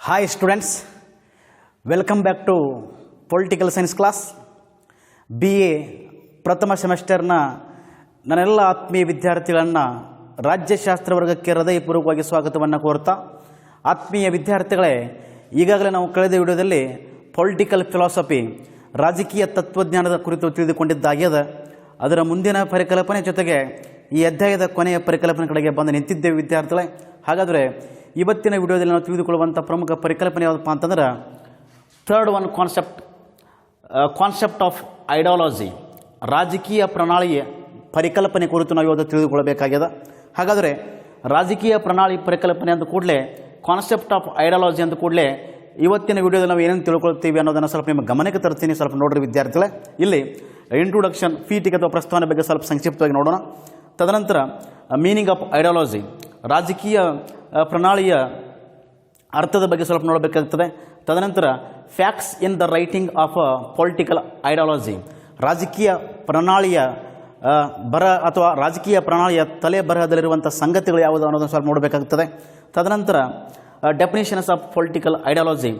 Hi students, welcome back to Political Science class. BA ಪ್ರಥಮ ಸೆಮಿಸ್ಟರ್ನ ನನ್ನೆಲ್ಲ ಆತ್ಮೀಯ ವಿದ್ಯಾರ್ಥಿಗಳನ್ನು ರಾಜ್ಯಶಾಸ್ತ್ರ ವರ್ಗಕ್ಕೆ ಹೃದಯಪೂರ್ವಕವಾಗಿ ಸ್ವಾಗತವನ್ನು ಕೋರ್ತಾ, ಆತ್ಮೀಯ ವಿದ್ಯಾರ್ಥಿಗಳೇ, ಈಗಾಗಲೇ ನಾವು ಕಳೆದ ವಿಡಿಯೋದಲ್ಲಿ ಪೊಲಿಟಿಕಲ್ ಫಿಲಾಸಫಿ ರಾಜಕೀಯ ತತ್ವಜ್ಞಾನದ ಕುರಿತು ತಿಳಿದುಕೊಂಡಿದ್ದಾಗ್ಯದ. ಅದರ ಮುಂದಿನ ಪರಿಕಲ್ಪನೆ ಜೊತೆಗೆ ಈ ಅಧ್ಯಾಯದ ಕೊನೆಯ ಪರಿಕಲ್ಪನೆ ಕಡೆಗೆ ಬಂದು ನಿಂತಿದ್ದೇವೆ ವಿದ್ಯಾರ್ಥಿಗಳೇ. ಹಾಗಾದರೆ ಇವತ್ತಿನ ವಿಡಿಯೋದಲ್ಲಿ ನಾವು ತಿಳಿದುಕೊಳ್ಳುವಂಥ ಪ್ರಮುಖ ಪರಿಕಲ್ಪನೆ ಯಾವುದಪ್ಪ ಅಂತಂದ್ರೆ third one concept of ideology, ರಾಜಕೀಯ ಪ್ರಣಾಳಿಯ ಪರಿಕಲ್ಪನೆ ಕುರಿತು ನಾವು ಇವತ್ತು ತಿಳಿದುಕೊಳ್ಳಬೇಕಾಗಿದೆ. ಹಾಗಾದರೆ ರಾಜಕೀಯ ಪ್ರಣಾಳಿ ಪರಿಕಲ್ಪನೆ ಅಂದ ಕೂಡಲೇ, ಕಾನ್ಸೆಪ್ಟ್ ಆಫ್ ಐಡಿಯಾಲಜಿ ಅಂದ ಕೂಡಲೇ ಇವತ್ತಿನ ವಿಡಿಯೋದಲ್ಲಿ ನಾವು ಏನೇನು ತಿಳ್ಕೊಳ್ತೀವಿ ಅನ್ನೋದನ್ನು ಸ್ವಲ್ಪ ನಿಮ್ಮ ಗಮನಕ್ಕೆ ತರ್ತೀನಿ. ಸ್ವಲ್ಪ ನೋಡ್ರಿ ವಿದ್ಯಾರ್ಥಿಗಳೇ, ಇಲ್ಲಿ ಇಂಟ್ರೊಡಕ್ಷನ್ ಫೀಟಿಗೆ ಅಥವಾ ಪ್ರಸ್ತಾವನೆ ಬಗ್ಗೆ ಸ್ವಲ್ಪ ಸಂಕ್ಷಿಪ್ತವಾಗಿ ನೋಡೋಣ. ತದನಂತರ ಮೀನಿಂಗ್ ಆಫ್ ಐಡಿಯಾಲಜಿ, ರಾಜಕೀಯ ಪ್ರಣಾಳಿಯ ಅರ್ಥದ ಬಗ್ಗೆ ಸ್ವಲ್ಪ ನೋಡಬೇಕಾಗ್ತದೆ. ತದನಂತರ facts in the writing of political ideology, ರಾಜಕೀಯ ಪ್ರಣಾಳಿಯ ಅಥವಾ ರಾಜಕೀಯ ಪ್ರಣಾಳಿಯ ತಲೆ ಬರಹದಲ್ಲಿರುವಂಥ ಸಂಗತಿಗಳು ಯಾವುದು ಅನ್ನೋದನ್ನು ಸ್ವಲ್ಪ ನೋಡಬೇಕಾಗ್ತದೆ. ತದನಂತರ ಡೆಫಿನೇಷನ್ಸ್ ಆಫ್ ಪೊಲಿಟಿಕಲ್ ಐಡಿಯಾಲಜಿ,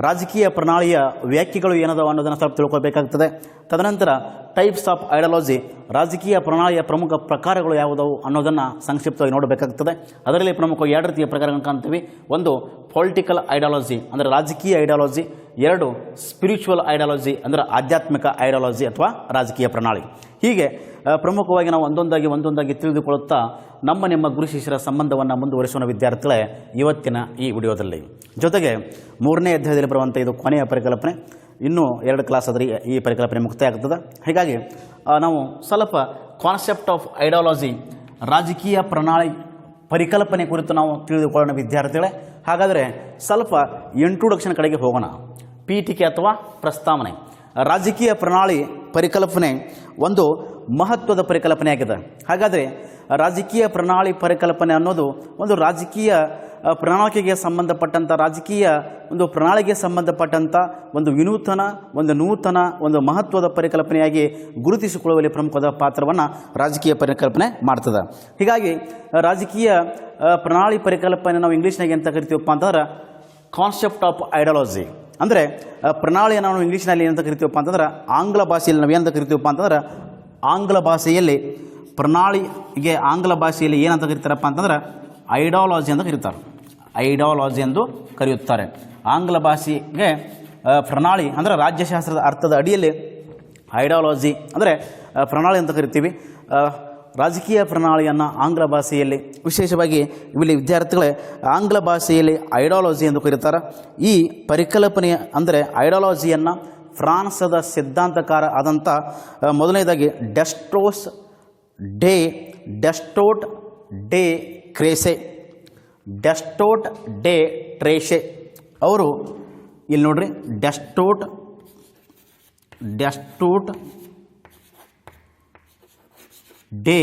ರಾಜಕೀಯ ಪ್ರಣಾಳಿಯ ವ್ಯಾಖ್ಯೆಗಳು ಏನದಾವ ಅನ್ನೋದನ್ನು ಸ್ವಲ್ಪ ತಿಳ್ಕೊಬೇಕಾಗ್ತದೆ. ತದನಂತರ ಟೈಪ್ಸ್ ಆಫ್ ಐಡಿಯಾಲಜಿ, ರಾಜಕೀಯ ಪ್ರಣಾಳಿಯ ಪ್ರಮುಖ ಪ್ರಕಾರಗಳು ಯಾವುದವು ಅನ್ನೋದನ್ನು ಸಂಕ್ಷಿಪ್ತವಾಗಿ ನೋಡಬೇಕಾಗ್ತದೆ. ಅದರಲ್ಲಿ ಪ್ರಮುಖ ಎರಡು ರೀತಿಯ ಪ್ರಕಾರಗಳನ್ನು ಕಾಣ್ತೀವಿ. ಒಂದು ಪೊಲಿಟಿಕಲ್ ಐಡಿಯಾಲಜಿ ಅಂದರೆ ರಾಜಕೀಯ ಐಡಿಯಾಲಜಿ, ಎರಡು ಸ್ಪಿರಿಚುವಲ್ ಐಡಿಯಾಲಜಿ ಅಂದರೆ ಆಧ್ಯಾತ್ಮಿಕ ಐಡಿಯಾಲಜಿ ಅಥವಾ ರಾಜಕೀಯ ಪ್ರಣಾಳಿ. ಹೀಗೆ ಪ್ರಮುಖವಾಗಿ ನಾವು ಒಂದೊಂದಾಗಿ ತಿಳಿದುಕೊಳ್ಳುತ್ತಾ ನಿಮ್ಮ ಗುರು ಶಿಷ್ಯರ ಸಂಬಂಧವನ್ನು ಮುಂದುವರಿಸೋಣ ವಿದ್ಯಾರ್ಥಿಗಳೇ ಇವತ್ತಿನ ಈ ವಿಡಿಯೋದಲ್ಲಿ. ಜೊತೆಗೆ ಮೂರನೇ ಅಧ್ಯಾಯದಲ್ಲಿ ಬರುವಂಥ ಇದು ಕೊನೆಯ ಪರಿಕಲ್ಪನೆ, ಇನ್ನೂ 2 ಕ್ಲಾಸ್ ಆದರೆ ಈ ಪರಿಕಲ್ಪನೆ ಮುಕ್ತಾಯ ಆಗ್ತದೆ. ಹೀಗಾಗಿ ನಾವು ಸ್ವಲ್ಪ ಕಾನ್ಸೆಪ್ಟ್ ಆಫ್ ಐಡಿಯಾಲಜಿ, ರಾಜಕೀಯ ಪ್ರಣಾಳಿ ಪರಿಕಲ್ಪನೆ ಕುರಿತು ನಾವು ತಿಳಿದುಕೊಳ್ಳೋಣ ವಿದ್ಯಾರ್ಥಿಗಳೇ. ಹಾಗಾದರೆ ಸ್ವಲ್ಪ ಇಂಟ್ರೊಡಕ್ಷನ್ ಕಡೆಗೆ ಹೋಗೋಣ. ಪೀಠಿಕೆ ಅಥವಾ ಪ್ರಸ್ತಾವನೆ. ರಾಜಕೀಯ ಪ್ರಣಾಳಿ ಪರಿಕಲ್ಪನೆ ಒಂದು ಮಹತ್ವದ ಪರಿಕಲ್ಪನೆಯಾಗಿದೆ. ಹಾಗಾದರೆ ರಾಜಕೀಯ ಪ್ರಣಾಳಿ ಪರಿಕಲ್ಪನೆ ಅನ್ನೋದು ಒಂದು ರಾಜಕೀಯ ಪ್ರಣಾಳಿಕೆಗೆ ಸಂಬಂಧಪಟ್ಟಂಥ, ರಾಜಕೀಯ ಒಂದು ಪ್ರಣಾಳಿಗೆ ಸಂಬಂಧಪಟ್ಟಂಥ ಒಂದು ವಿನೂತನ, ಒಂದು ನೂತನ, ಒಂದು ಮಹತ್ವದ ಪರಿಕಲ್ಪನೆಯಾಗಿ ಗುರುತಿಸಿಕೊಳ್ಳುವಲ್ಲಿ ಪ್ರಮುಖವಾದ ಪಾತ್ರವನ್ನು ರಾಜಕೀಯ ಪರಿಕಲ್ಪನೆ ಮಾಡ್ತದೆ. ಹೀಗಾಗಿ ರಾಜಕೀಯ ಪ್ರಣಾಳಿ ಪರಿಕಲ್ಪನೆ ನಾವು ಇಂಗ್ಲೀಷ್ನಾಗೆ ಅಂತ ಕರಿತೀವಪ್ಪ ಅಂತಂದ್ರೆ ಕಾನ್ಸೆಪ್ಟ್ ಆಫ್ ಐಡಿಯಾಲಜಿ. ಅಂದರೆ ಪ್ರಣಾಳಿಯನ್ನು ನಾವು ಇಂಗ್ಲೀಷ್ನಲ್ಲಿ ಏನಂತ ಕರಿತೀವಪ್ಪ ಅಂತಂದ್ರೆ, ಆಂಗ್ಲ ಭಾಷೆಯಲ್ಲಿ ನಾವು ಏನಂತ ಕರಿತೀವಪ್ಪ ಅಂತಂದ್ರೆ, ಆಂಗ್ಲ ಭಾಷೆಯಲ್ಲಿ ಪ್ರಣಾಳಿಗೆ ಆಂಗ್ಲ ಭಾಷೆಯಲ್ಲಿ ಏನಂತ ಕರೀತಾರಪ್ಪ ಅಂತಂದ್ರೆ ಐಡಿಯಾಲಜಿ ಅಂತ ಕರೀತಾರೆ. ಐಡಿಯಾಲಜಿ ಎಂದು ಕರೆಯುತ್ತಾರೆ. ಆಂಗ್ಲ ಭಾಷೆಗೆ ಪ್ರಣಾಳಿ ಅಂದರೆ ರಾಜ್ಯಶಾಸ್ತ್ರದ ಅರ್ಥದ ಅಡಿಯಲ್ಲಿ ಐಡಿಯಾಲಜಿ ಅಂದರೆ ಪ್ರಣಾಳಿ ಅಂತ ಕರಿತೀವಿ. ರಾಜಕೀಯ ಪ್ರಣಾಳಿಯನ್ನು ಆಂಗ್ಲ ಭಾಷೆಯಲ್ಲಿ, ವಿಶೇಷವಾಗಿ ಇಲ್ಲಿ ವಿದ್ಯಾರ್ಥಿಗಳೇ ಆಂಗ್ಲ ಭಾಷೆಯಲ್ಲಿ ಐಡಿಯಾಲಜಿ ಎಂದು ಕರೀತಾರೆ. ಈ ಪರಿಕಲ್ಪನೆಯ ಅಂದರೆ ಐಡಿಯಾಲಜಿಯನ್ನು ಫ್ರಾನ್ಸದ ಸಿದ್ಧಾಂತಕಾರ ಆದಂಥ ಮೊದಲನೇದಾಗಿ ಡೆಸ್ಟೋಟ್ ಡೆ ಟ್ರೇಸೆ ಅವರು, ಇಲ್ಲಿ ನೋಡ್ರಿ, ಡೆಸ್ಟೋಟ್ ಡೆ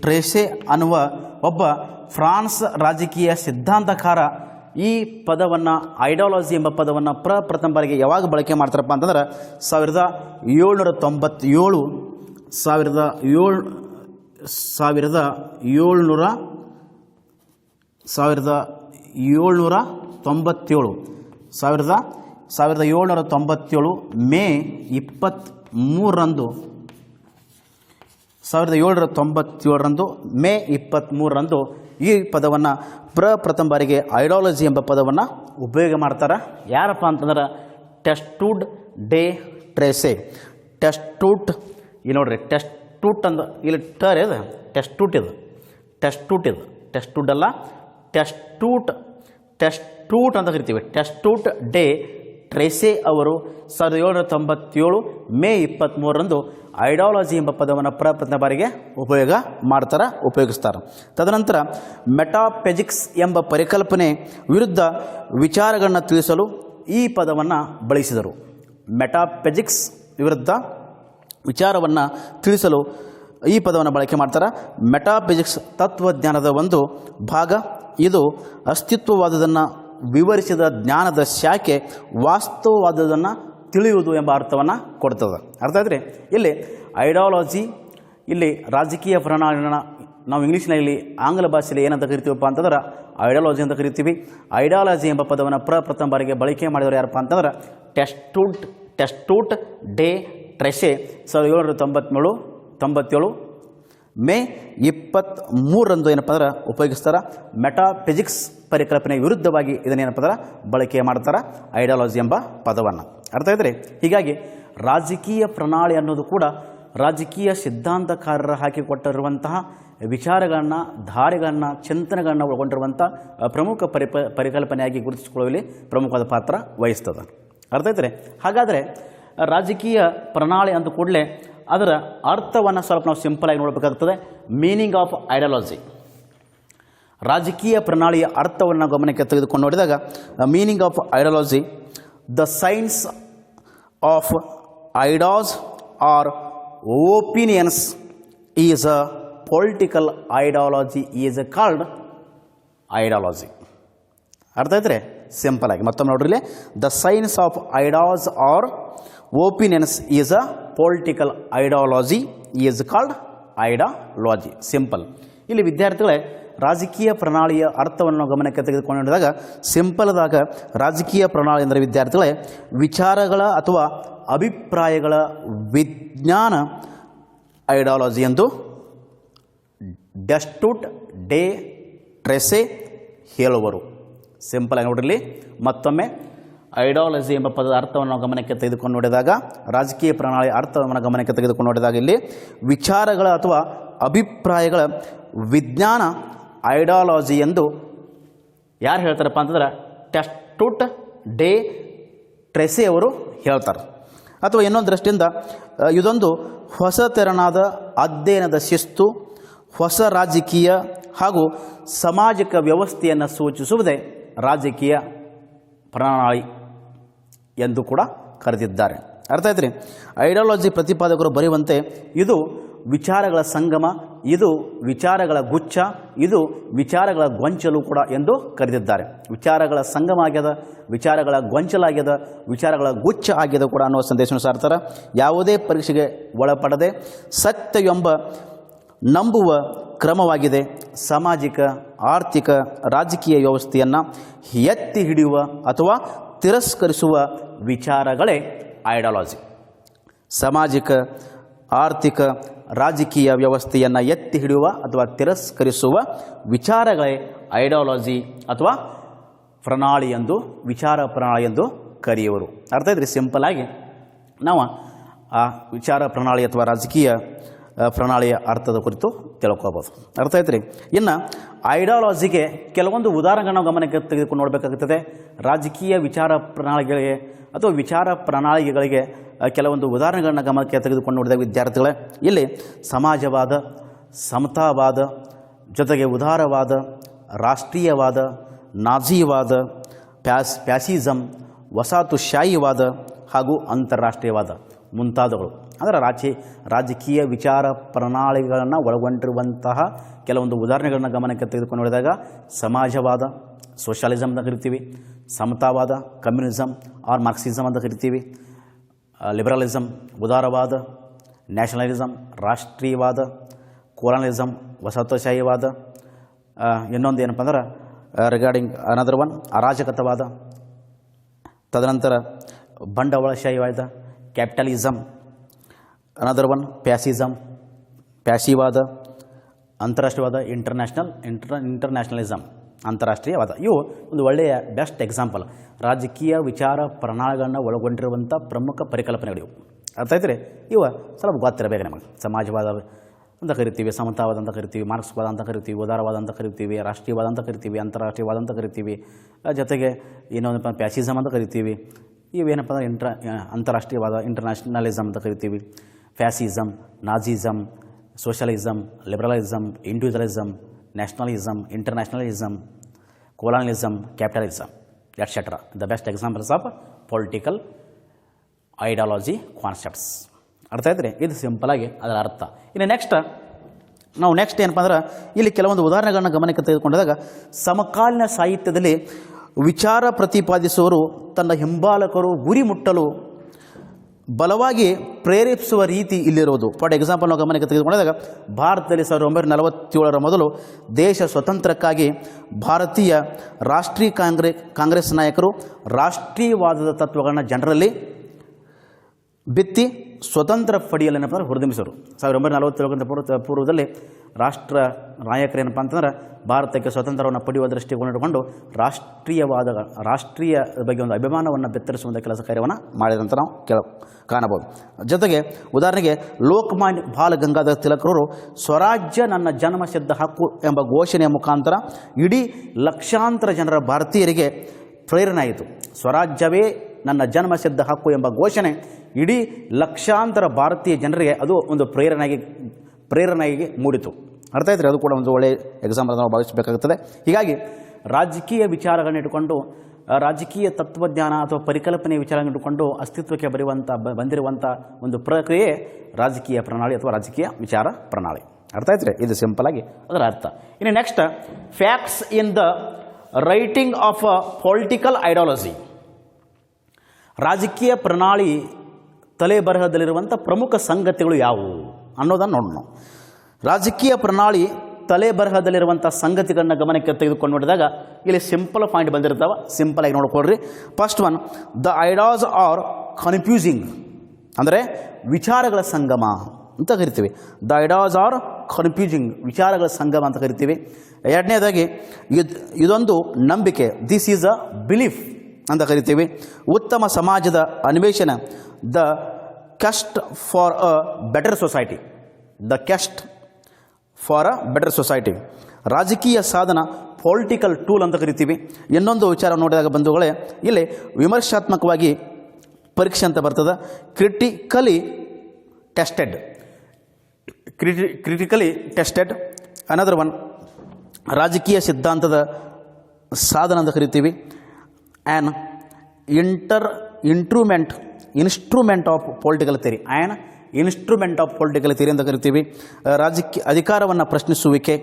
ಟ್ರೇಸೆ ಅನ್ನುವ ಒಬ್ಬ ಫ್ರಾನ್ಸ್ ರಾಜಕೀಯ ಸಿದ್ಧಾಂತಕಾರ ಈ ಪದವನ್ನು, ಐಡಿಯಾಲಜಿ ಎಂಬ ಪದವನ್ನು ಪ್ರಥಮ ಬಾರಿಗೆ ಯಾವಾಗ ಬಳಕೆ ಮಾಡ್ತಾರಪ್ಪ ಅಂತಂದ್ರೆ 1797 ಮೇ 23ರಂದು ಈ ಪದವನ್ನು ಪ್ರಥಮ ಬಾರಿಗೆ ಐಡಿಯಾಲಜಿ ಎಂಬ ಪದವನ್ನು ಉಪಯೋಗ ಮಾಡ್ತಾರೆ. ಯಾರಪ್ಪ ಅಂತಂದ್ರೆ ಡೆಸ್ಟೋಟ್ ಡೆ ಟ್ರೇಸೆ. ಇಲ್ಲಿ ನೋಡ್ರಿ, ಟೆಸ್ಟೂಟ್ ಅಂದ ಇಲ್ಲಿ ಟರ್ ಇದೆ, ಟೆಸ್ಟೂಟ್ ಅಲ್ಲ, ಟೆಸ್ಟೂಟ್ ಅಂತ ಕರಿತೀವಿ. ಡೆಸ್ಟೋಟ್ ಡೆ ಟ್ರೇಸೆ ಅವರು 1797 ಮೇ 23ರಂದು ಐಡಿಯಾಲಜಿ ಎಂಬ ಪದವನ್ನು ಪ್ರಥಮ ಬಾರಿಗೆ ಉಪಯೋಗಿಸ್ತಾರೆ. ತದನಂತರ ಮೆಟಾಫಿಸಿಕ್ಸ್ ಎಂಬ ಪರಿಕಲ್ಪನೆ ವಿರುದ್ಧ ವಿಚಾರಗಳನ್ನು ತಿಳಿಸಲು ಈ ಪದವನ್ನು ಬಳಸಿದರು. ಮೆಟಾಫಿಸಿಕ್ಸ್ ವಿರುದ್ಧ ವಿಚಾರವನ್ನು ತಿಳಿಸಲು ಈ ಪದವನ್ನು ಬಳಕೆ ಮಾಡ್ತಾರೆ. ಮೆಟಾಫಿಸಿಕ್ಸ್ ತತ್ವಜ್ಞಾನದ ಒಂದು ಭಾಗ. ಇದು ಅಸ್ತಿತ್ವವಾದದನ್ನು ವಿವರಿಸಿದ ಜ್ಞಾನದ ಶಾಖೆ ವಾಸ್ತವವಾದದನ್ನು ತಿಳಿಯುವುದು ಎಂಬ ಅರ್ಥವನ್ನು ಕೊಡ್ತದೆ. ಅರ್ಥ ಆದರೆ ಇಲ್ಲಿ ಐಡಿಯಾಲಜಿ ಇಲ್ಲಿ ರಾಜಕೀಯ ಪ್ರಣಾಳಿನ ನಾವು ಇಂಗ್ಲೀಷ್ನಲ್ಲಿ ಆಂಗ್ಲ ಭಾಷೆಯಲ್ಲಿ ಏನಂತ ಕರಿತೀವಪ್ಪ ಅಂತಂದ್ರೆ ಐಡಿಯಾಲಜಿ ಅಂತ ಕರಿತೀವಿ. ಐಡಿಯಾಲಜಿ ಎಂಬ ಪದವನ್ನು ಪ್ರಥಮ ಬಾರಿಗೆ ಬಳಕೆ ಮಾಡಿದವರು ಯಾರಪ್ಪ ಅಂತಂದ್ರೆ ಟೆಸ್ಟೂಟ್ ಡೆ ಟ್ರೆಷೆ 1797 ಮೇ 23ರಂದು ಏನಪ್ಪ ಅಂದ್ರೆ ಉಪಯೋಗಿಸ್ತಾರೆ. ಮೆಟಾಫಿಸಿಕ್ಸ್ ಪರಿಕಲ್ಪನೆಗೆ ವಿರುದ್ಧವಾಗಿ ಇದನ್ನೇನಪ್ಪ ಅಂದ್ರೆ ಬಳಕೆ ಮಾಡ್ತಾರೆ ಐಡಿಯಾಲಜಿ ಎಂಬ ಪದವನ್ನು. ಅರ್ಥ ಇದ್ದರೆ ಹೀಗಾಗಿ ರಾಜಕೀಯ ಪ್ರಣಾಳಿ ಅನ್ನೋದು ಕೂಡ ರಾಜಕೀಯ ಸಿದ್ಧಾಂತಕಾರರ ಹಾಕಿಕೊಟ್ಟಿರುವಂತಹ ವಿಚಾರಗಳನ್ನು, ಧಾರೆಗಳನ್ನು, ಚಿಂತನೆಗಳನ್ನು ಒಳಗೊಂಡಿರುವಂಥ ಪ್ರಮುಖ ಪರಿಕಲ್ಪನೆಯಾಗಿ ಗುರುತಿಸಿಕೊಳ್ಳುವಲ್ಲಿ ಪ್ರಮುಖವಾದ ಪಾತ್ರ ವಹಿಸ್ತದೆ. ಅರ್ಥ ಇದ್ದರೆ ಹಾಗಾದರೆ ರಾಜಕೀಯ ಪ್ರಣಾಳಿ ಅಂದ ಕೂಡಲೇ ಅದರ ಅರ್ಥವನ್ನು ಸ್ವಲ್ಪ ನಾವು ಸಿಂಪಲಾಗಿ ನೋಡಬೇಕಾಗ್ತದೆ. ಮೀನಿಂಗ್ ಆಫ್ ಐಡಿಯಾಲಜಿ, ರಾಜಕೀಯ ಪ್ರಣಾಳಿಯ ಅರ್ಥವನ್ನು ಗಮನಕ್ಕೆ ತೆಗೆದುಕೊಂಡು ನೋಡಿದಾಗ meaning of ideology, the science of ideas or opinions is a political ideology is called ideology. ಅರ್ಥ ಇದ್ದರೆ ಸಿಂಪಲ್ ಆಗಿ ಮತ್ತೊಮ್ಮೆ ನೋಡ್ರಿ, the science of ideas or opinions is a political ideology is called ideology. Simple. ಇಲ್ಲಿ ವಿದ್ಯಾರ್ಥಿಗಳೇ ರಾಜಕೀಯ ಪ್ರಣಾಳಿಯ ಅರ್ಥವನ್ನು ಗಮನಕ್ಕೆ ತೆಗೆದುಕೊಂಡು ನೋಡಿದಾಗ ಸಿಂಪಲ್ದಾಗ ರಾಜಕೀಯ ಪ್ರಣಾಳಿ ಅಂದರೆ ವಿದ್ಯಾರ್ಥಿಗಳೇ ವಿಚಾರಗಳ ಅಥವಾ ಅಭಿಪ್ರಾಯಗಳ ವಿಜ್ಞಾನ ಐಡಿಯಾಲಜಿ ಎಂದು ಡೆಸ್ಟೂಟ್ ಡೆ ಟ್ರೆಸೆ ಹೇಳುವರು. ಸಿಂಪಲ್ ಆಗಿ ನೋಡ್ರಿ, ಮತ್ತೊಮ್ಮೆ ಐಡಿಯಾಲಜಿ ಎಂಬ ಪದದ ಅರ್ಥವನ್ನು ಗಮನಕ್ಕೆ ತೆಗೆದುಕೊಂಡು ನೋಡಿದಾಗ, ರಾಜಕೀಯ ಪ್ರಣಾಳಿಯ ಅರ್ಥವನ್ನು ಗಮನಕ್ಕೆ ತೆಗೆದುಕೊಂಡು ನೋಡಿದಾಗ ಇಲ್ಲಿ ವಿಚಾರಗಳ ಅಥವಾ ಅಭಿಪ್ರಾಯಗಳ ವಿಜ್ಞಾನ ಐಡಿಯಾಲಜಿ ಎಂದು ಯಾರು ಹೇಳ್ತಾರಪ್ಪ ಅಂತಂದ್ರೆ ಟೆಸ್ಟೂಟ್ ಡೆ ಟ್ರೆಸೆ ಅವರು ಹೇಳ್ತಾರೆ. ಅಥವಾ ಇನ್ನೊಂದು ದೃಷ್ಟಿಯಿಂದ ಇದೊಂದು ಹೊಸ ತೆರನಾದ ಅಧ್ಯಯನದ ಶಿಸ್ತು, ಹೊಸ ರಾಜಕೀಯ ಹಾಗೂ ಸಾಮಾಜಿಕ ವ್ಯವಸ್ಥೆಯನ್ನು ಸೂಚಿಸುವುದೇ ರಾಜಕೀಯ ಪ್ರಣಾಳಿ ಎಂದು ಕೂಡ ಕರೆದಿದ್ದಾರೆ. ಅರ್ಥ ಆಯ್ತು. ಐಡಿಯಾಲಜಿ ಪ್ರತಿಪಾದಕರು ಬರೆಯುವಂತೆ ಇದು ವಿಚಾರಗಳ ಸಂಗಮ, ಇದು ವಿಚಾರಗಳ ಗುಚ್ಛ, ಇದು ವಿಚಾರಗಳ ಗೊಂಚಲು ಕೂಡ ಎಂದು ಕರೆದಿದ್ದಾರೆ. ವಿಚಾರಗಳ ಸಂಗಮ ಆಗ್ಯದ, ವಿಚಾರಗಳ ಗೊಂಚಲಾಗ್ಯದ, ವಿಚಾರಗಳ ಗುಚ್ಛ ಆಗ್ಯದ ಕೂಡ ಅನ್ನುವ ಸಂದೇಶವನ್ನು ಸಾರ್ತಾರೆ. ಯಾವುದೇ ಪರೀಕ್ಷೆಗೆ ಒಳಪಡದೆ ಸತ್ಯ ಎಂಬ ನಂಬುವ ಕ್ರಮವಾಗಿದೆ. ಸಾಮಾಜಿಕ, ಆರ್ಥಿಕ, ರಾಜಕೀಯ ವ್ಯವಸ್ಥೆಯನ್ನು ಎತ್ತಿ ಹಿಡಿಯುವ ಅಥವಾ ತಿರಸ್ಕರಿಸುವ ವಿಚಾರಗಳೇ ಐಡಿಯಾಲಜಿ. ಸಾಮಾಜಿಕ, ಆರ್ಥಿಕ, ರಾಜಕೀಯ ವ್ಯವಸ್ಥೆಯನ್ನು ಎತ್ತಿ ಹಿಡಿಯುವ ಅಥವಾ ತಿರಸ್ಕರಿಸುವ ವಿಚಾರಗಳೇ ಐಡಿಯಾಲಜಿ ಅಥವಾ ಪ್ರಣಾಳಿ ಎಂದು, ವಿಚಾರ ಪ್ರಣಾಳಿ ಎಂದು ಕರೆಯುವರು. ಅರ್ಥ ಇದ್ರಿ ಸಿಂಪಲ್ ಆಗಿ ನಾವು ಆ ವಿಚಾರ ಪ್ರಣಾಳಿ ಅಥವಾ ರಾಜಕೀಯ ಪ್ರಣಾಳಿಯ ಅರ್ಥದ ಕುರಿತು ತಿಳ್ಕೋಬೋದು. ಅರ್ಥ ಆಯ್ತು. ಇನ್ನು ಐಡಿಯಾಲಜಿಗೆ ಕೆಲವೊಂದು ಉದಾಹರಣೆಗಳನ್ನ ಗಮನಕ್ಕೆ ತೆಗೆದುಕೊಂಡು ನೋಡಬೇಕಾಗುತ್ತದೆ. ರಾಜಕೀಯ ವಿಚಾರ ಪ್ರಣಾಳಿಗಳಿಗೆ ಅಥವಾ ವಿಚಾರ ಪ್ರಣಾಳಿಕೆಗಳಿಗೆ ಕೆಲವೊಂದು ಉದಾಹರಣೆಗಳನ್ನ ಗಮನಕ್ಕೆ ತೆಗೆದುಕೊಂಡು ನೋಡಿದ ವಿದ್ಯಾರ್ಥಿಗಳೇ ಇಲ್ಲಿ ಸಮಾಜವಾದ, ಸಮತಾವಾದ, ಜೊತೆಗೆ ಉದಾರವಾದ, ರಾಷ್ಟ್ರೀಯವಾದ, ನಾಜಿವಾದ, ಪ್ಯಾಸಿಸಮ್, ವಸಾಹತುಶಾಹಿವಾದ ಹಾಗೂ ಅಂತಾರಾಷ್ಟ್ರೀಯವಾದ ಮುಂತಾದವುಗಳು ಅಂದರೆ ರಾಜಕೀಯ ವಿಚಾರ ಪ್ರಣಾಳಿಗಳನ್ನು ಒಳಗೊಂಡಿರುವಂತಹ ಕೆಲವೊಂದು ಉದಾಹರಣೆಗಳನ್ನು ಗಮನಕ್ಕೆ ತೆಗೆದುಕೊಂಡು ನೋಡಿದಾಗ ಸಮಾಜವಾದ, ಸೋಷಿಯಲಿಸಮ್ ಅಂತ ಕರಿತೀವಿ, ಸಮತಾವಾದ, ಕಮ್ಯುನಿಸಮ್ ಆರ್ ಮಾರ್ಕ್ಸಿಸಮ್ ಅಂತ ಕರಿತೀವಿ, ಲಿಬರಲಿಸಮ್, ಉದಾರವಾದ, ನ್ಯಾಷನಲಿಸಮ್, ರಾಷ್ಟ್ರೀಯವಾದ, ಕೊಲೋನಿಸಮ್, ವಸಾಹತುಶಾಹಿವಾದ, ಇನ್ನೊಂದು ಏನಪ್ಪ ಅಂದ್ರೆ ರಿಗಾರ್ಡಿಂಗ್ ಅನದರ್ ಒನ್ ಅರಾಜಕತವಾದ, ತದನಂತರ ಬಂಡವಾಳಶಾಹಿವಾದ, ಕ್ಯಾಪಿಟಲಿಸಮ್, ಅನದರ್ ಒನ್ ಪ್ಯಾಸಿವಾದ, ಅಂತಾರಾಷ್ಟ್ರೀಯವಾದ, ಇಂಟರ್ನ್ಯಾಷನಲಿಸಮ್, ಅಂತಾರಾಷ್ಟ್ರೀಯವಾದ. ಇವು ಒಂದು ಒಳ್ಳೆಯ ಬೆಸ್ಟ್ ಎಕ್ಸಾಂಪಲ್ ರಾಜಕೀಯ ವಿಚಾರ ಪ್ರಣಾಳಿಗಳನ್ನು ಒಳಗೊಂಡಿರುವಂಥ ಪ್ರಮುಖ ಪರಿಕಲ್ಪನೆಗಳಿವು. ಅರ್ಥ ಆಯ್ತು ರೀ. ಇವು ಸ್ವಲ್ಪ ಗೊತ್ತಿರಬೇಕು ನಮಗೆ. ಸಮಾಜವಾದ ಅಂತ ಕರಿತೀವಿ, ಸಮತಾವಾದ ಅಂತ ಕರಿತೀವಿ, ಮಾರ್ಕ್ಸ್ವಾದ ಅಂತ ಕರಿತೀವಿ, ಉದಾರವಾದ ಅಂತ ಕರಿತೀವಿ, ರಾಷ್ಟ್ರೀಯವಾದ ಅಂತ ಕರಿತೀವಿ, ಅಂತಾರಾಷ್ಟ್ರೀಯವಾದ ಅಂತ ಕರಿತೀವಿ, ಜೊತೆಗೆ ಇನ್ನೊಂದಪ್ಪ ಪ್ಯಾಸಿಸಮ್ ಅಂತ ಕರಿತೀವಿ. ಇವೇನಪ್ಪ ಅಂದ್ರೆ ಅಂತಾರಾಷ್ಟ್ರೀಯವಾದ, ಇಂಟರ್ನ್ಯಾಷನಲಿಸಮ್ ಅಂತ ಕರಿತೀವಿ, fascism, Nazism, socialism, liberalism, individualism, nationalism, internationalism, colonism, capitalism etcetera. The best examples of political ideology concepts. ಅರ್ಥ ಆಯ್ತು. ಇದು ಸಿಂಪಲಾಗಿ ಅದರ ಅರ್ಥ. ಇನ್ನು ನೆಕ್ಸ್ಟ್ ಏನಪ್ಪ ಅಂದ್ರೆ ಇಲ್ಲಿ ಕೆಲವೊಂದು ಉದಾಹರಣೆಗಳನ್ನ ಗಮನಕ್ಕೆ ತೆಗೆದುಕೊಂಡಾಗ ಸಮಕಾಲೀನ ಸಾಹಿತ್ಯದಲ್ಲಿ ವಿಚಾರ ಪ್ರತಿಪಾದಿಸುವವರು ತನ್ನ ಹಿಂಬಾಲಕರು ಗುರಿ ಮುಟ್ಟಲು ಬಲವಾಗಿ ಪ್ರೇರೇಪಿಸುವ ರೀತಿ ಇಲ್ಲಿರುವುದು. ಫಾರ್ ಎಕ್ಸಾಂಪಲ್ ನಾವು ಗಮನಕ್ಕೆ ತೆಗೆದುಕೊಂಡಾಗ ಭಾರತದಲ್ಲಿ 1947 ಮೊದಲು ದೇಶ ಸ್ವತಂತ್ರಕ್ಕಾಗಿ ಭಾರತೀಯ ರಾಷ್ಟ್ರೀಯ ಕಾಂಗ್ರೆಸ್ ನಾಯಕರು ರಾಷ್ಟ್ರೀಯವಾದದ ತತ್ವಗಳನ್ನ ಜನರಲ್ಲಿ ಬಿತ್ತಿ ಸ್ವತಂತ್ರ ಪಡೆಯಲು ಏನಪ್ಪ ಅಂದ್ರೆ ಹುರಿದುಂಬಿಸೋರು. 1947 ಪೂರ್ವದಲ್ಲಿ ರಾಷ್ಟ್ರ ನಾಯಕರೇನಪ್ಪ ಅಂತಂದ್ರೆ ಭಾರತಕ್ಕೆ ಸ್ವತಂತ್ರವನ್ನು ಪಡೆಯುವ ದೃಷ್ಟಿಕೋನ ಇಟ್ಟುಕೊಂಡು ರಾಷ್ಟ್ರೀಯ ಬಗ್ಗೆ ಒಂದು ಅಭಿಮಾನವನ್ನು ಬೆತ್ತರಿಸುವಂಥ ಕೆಲಸ ಕಾರ್ಯವನ್ನು ಮಾಡಿದಂತ ನಾವು ಕಾಣಬಹುದು. ಜೊತೆಗೆ ಉದಾಹರಣೆಗೆ ಲೋಕಮಾನ್ಯ ಬಾಲ ಗಂಗಾಧರ ತಿಲಕರವರು ಸ್ವರಾಜ್ಯ ನನ್ನ ಜನ್ಮಸಿದ್ಧ ಹಕ್ಕು ಎಂಬ ಘೋಷಣೆಯ ಮುಖಾಂತರ ಇಡೀ ಲಕ್ಷಾಂತರ ಜನರ ಭಾರತೀಯರಿಗೆ ಪ್ರೇರಣೆ ಆಯಿತು. ಸ್ವರಾಜ್ಯವೇ ನನ್ನ ಜನ್ಮಸಿದ್ಧ ಹಕ್ಕು ಎಂಬ ಘೋಷಣೆ ಇಡೀ ಲಕ್ಷಾಂತರ ಭಾರತೀಯ ಜನರಿಗೆ ಅದು ಒಂದು ಪ್ರೇರಣೆಯಾಗಿ ಮೂಡಿತು. ಅರ್ಥ ಆಯ್ತು. ಅದು ಕೂಡ ಒಂದು ಒಳ್ಳೆಯ ಎಕ್ಸಾಂಪಲ್ ನಾವು ಭಾವಿಸಬೇಕಾಗುತ್ತದೆ. ಹೀಗಾಗಿ ರಾಜಕೀಯ ವಿಚಾರಗಳನ್ನ ಇಟ್ಟುಕೊಂಡು ರಾಜಕೀಯ ತತ್ವಜ್ಞಾನ ಅಥವಾ ಪರಿಕಲ್ಪನೆ ವಿಚಾರಗಳನ್ನ ಇಟ್ಟುಕೊಂಡು ಅಸ್ತಿತ್ವಕ್ಕೆ ಬಂದಿರುವಂಥ ಒಂದು ಪ್ರಕ್ರಿಯೆ ರಾಜಕೀಯ ಪ್ರಣಾಳಿ ಅಥವಾ ರಾಜಕೀಯ ವಿಚಾರ ಪ್ರಣಾಳಿ. ಅರ್ಥ ಆಯ್ತು. ಇದು ಸಿಂಪಲ್ ಆಗಿ ಅದರ ಅರ್ಥ. ಇನ್ನು next, facts in the writing of a political ideology. ರಾಜಕೀಯ ಪ್ರಣಾಳಿ ತಲೆ ಬರಹದಲ್ಲಿರುವಂಥ ಪ್ರಮುಖ ಸಂಗತಿಗಳು ಯಾವುವು ಅನ್ನೋದನ್ನು ನೋಡೋಣ. ರಾಜಕೀಯ ಪ್ರಣಾಳಿ ತಲೆ ಬರಹದಲ್ಲಿರುವಂಥ ಸಂಗತಿಗಳನ್ನ ಗಮನಕ್ಕೆ ತೆಗೆದುಕೊಂಡು ನೋಡಿದಾಗ ಇಲ್ಲಿ ಸಿಂಪಲ್ ಪಾಯಿಂಟ್ ಬಂದಿರ್ತಾವೆ. ಸಿಂಪಲ್ ಆಗಿ ನೋಡ್ಕೊಳ್ರಿ. First one, the ideas are confusing, ಅಂದರೆ ವಿಚಾರಗಳ ಸಂಗಮ ಅಂತ ಕರಿತೀವಿ. ದ ಐಡಿಯಾಸ್ ಆರ್ ಕನ್ಫ್ಯೂಸಿಂಗ್, ವಿಚಾರಗಳ ಸಂಗಮ ಅಂತ ಕರಿತೀವಿ. ಎರಡನೇದಾಗಿ ಇದೊಂದು ನಂಬಿಕೆ, ದಿಸ್ ಈಸ್ ಅ ಬಿಲೀಫ್ ಅಂತ ಕರಿತೀವಿ. ಉತ್ತಮ ಸಮಾಜದ ಅನ್ವೇಷಣೆ, the quest for a better society, the quest for a better society. ರಾಜಕೀಯ ಸಾಧನ, ಪೊಲಿಟಿಕಲ್ ಟೂಲ್ ಅಂತ ಕರಿತೀವಿ. ಇನ್ನೊಂದು ವಿಚಾರ ನೋಡಿದಾಗ ಬಂಧುಗಳೇ, ಇಲ್ಲಿ ವಿಮರ್ಶಾತ್ಮಕವಾಗಿ ಪರೀಕ್ಷೆ ಅಂತ ಬರ್ತದೆ. Critically tested. ಅನದರ್ ಒನ್, ರಾಜಕೀಯ ಸಿದ್ಧಾಂತದ ಸಾಧನ ಅಂತ ಕರಿತೀವಿ. An instrument of political theory, instrument of political theory ಅಂತ ಕರಿತೀವಿ. ರಾಜಕೀಯ ಅಧಿಕಾರವನ್ನು ಪ್ರಶ್ನಿಸುವಿಕೆ,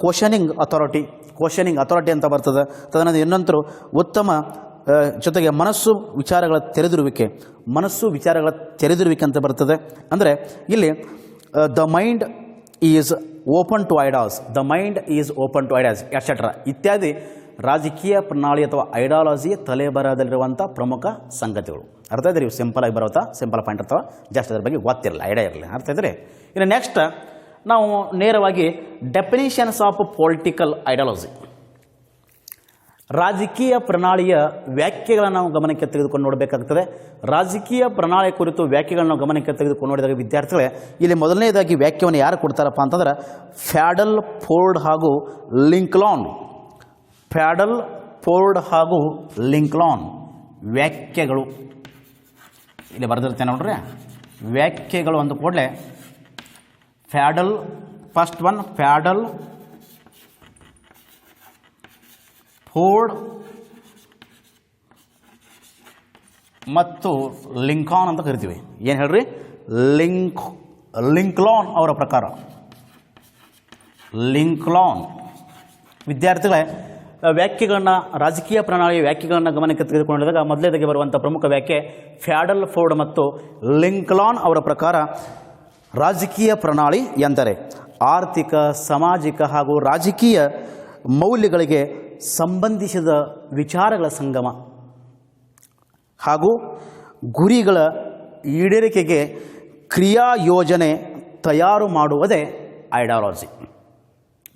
ಕ್ವಶನಿಂಗ್ ಅಥಾರಿಟಿ ಅಂತ ಬರ್ತದೆ. ತದನಂತರ ಇನ್ನೊಂದು ಉತ್ತಮ, ಜೊತೆಗೆ ಮನಸ್ಸು ವಿಚಾರಗಳ ತೆರೆದಿರುವಿಕೆ ಅಂತ ಬರ್ತದೆ. ಅಂದರೆ ಇಲ್ಲಿ the mind is open to ideas, etcetera ಇತ್ಯಾದಿ ರಾಜಕೀಯ ಪ್ರಣಾಳಿ ಅಥವಾ ಐಡಿಯಾಲಜಿ ತಲೆಬರಹದಲ್ಲಿರುವಂಥ ಪ್ರಮುಖ ಸಂಗತಿಗಳು. ಅರ್ಥ ಇದ್ದರೆ ಇವು ಸಿಂಪಲ್ ಆಗಿ ಬರುತ್ತಾ, ಸಿಂಪಲ್ ಪಾಯಿಂಟ್ ಇರ್ತಾವೆ, ಜಾಸ್ತಿ ಅದ್ರ ಬಗ್ಗೆ ಗೊತ್ತಿರಲ್ಲ, ಐಡಿಯಾ ಇರಲಿ. ಅರ್ಥ ಇದ್ದರೆ ಇನ್ನು ನೆಕ್ಸ್ಟ್ ನಾವು ನೇರವಾಗಿ ಡೆಫಿನಿಷನ್ಸ್ ಆಫ್ ಪೊಲಿಟಿಕಲ್ ಐಡಿಯಾಲಜಿ, ರಾಜಕೀಯ ಪ್ರಣಾಳಿಯ ವ್ಯಾಖ್ಯೆಗಳನ್ನು ನಾವು ಗಮನಕ್ಕೆ ತೆಗೆದುಕೊಂಡು ನೋಡಬೇಕಾಗ್ತದೆ. ರಾಜಕೀಯ ಪ್ರಣಾಳಿ ಕುರಿತು ವ್ಯಾಖ್ಯೆಗಳನ್ನು ನಾವು ಗಮನಕ್ಕೆ ತೆಗೆದುಕೊಂಡು ನೋಡಿದಾಗ ವಿದ್ಯಾರ್ಥಿಗಳೇ, ಇಲ್ಲಿ ಮೊದಲನೇದಾಗಿ ವ್ಯಾಖ್ಯೆಯನ್ನು ಯಾರು ಕೊಡ್ತಾರಪ್ಪ ಅಂತಂದ್ರೆ ಫ್ಯಾಡಲ್ ಫೋರ್ಡ್ ಹಾಗೂ ಲಿಂಕ್ಲಾನ್ ವ್ಯಾಖ್ಯೆಗಳು ಇಲ್ಲಿ ಬರೆದಿರ್ತೇನೆ ನೋಡ್ರಿ. ವ್ಯಾಖ್ಯೆಗಳು ಅಂದ ಕೂಡಲೇ ಫಸ್ಟ್ ಒನ್ ಫ್ಯಾಡಲ್ ಫೋರ್ಡ್ ಮತ್ತು ಲಿಂಕಾನ್ ಅಂತ ಕರಿತೀವಿ. ಏನು ಹೇಳ್ರಿ? ಲಿಂಕ್ಲಾನ್ ಅವರ ಪ್ರಕಾರ. ಲಿಂಕ್ಲಾನ್ ವಿದ್ಯಾರ್ಥಿಗಳೇ, ವ್ಯಾಖ್ಯೆಗಳನ್ನ, ರಾಜಕೀಯ ಪ್ರಣಾಳಿಯ ವ್ಯಾಖ್ಯೆಗಳನ್ನ ಗಮನಕ್ಕೆ ತೆಗೆದುಕೊಂಡಾಗ ಮೊದಲೇದಾಗಿ ಬರುವಂಥ ಪ್ರಮುಖ ವ್ಯಾಖ್ಯೆ ಫ್ಯಾಡಲ್ ಫೋರ್ಡ್ ಮತ್ತು ಲಿಂಕ್ಲಾನ್ ಅವರ ಪ್ರಕಾರ ರಾಜಕೀಯ ಪ್ರಣಾಳಿ ಎಂದರೆ ಆರ್ಥಿಕ, ಸಾಮಾಜಿಕ ಹಾಗೂ ರಾಜಕೀಯ ಮೌಲ್ಯಗಳಿಗೆ ಸಂಬಂಧಿಸಿದ ವಿಚಾರಗಳ ಸಂಗಮ ಹಾಗೂ ಗುರಿಗಳ ಈಡೇರಿಕೆಗೆ ಕ್ರಿಯಾ ಯೋಜನೆ ತಯಾರು ಮಾಡುವುದೇ ಐಡಿಯಾಲಜಿ.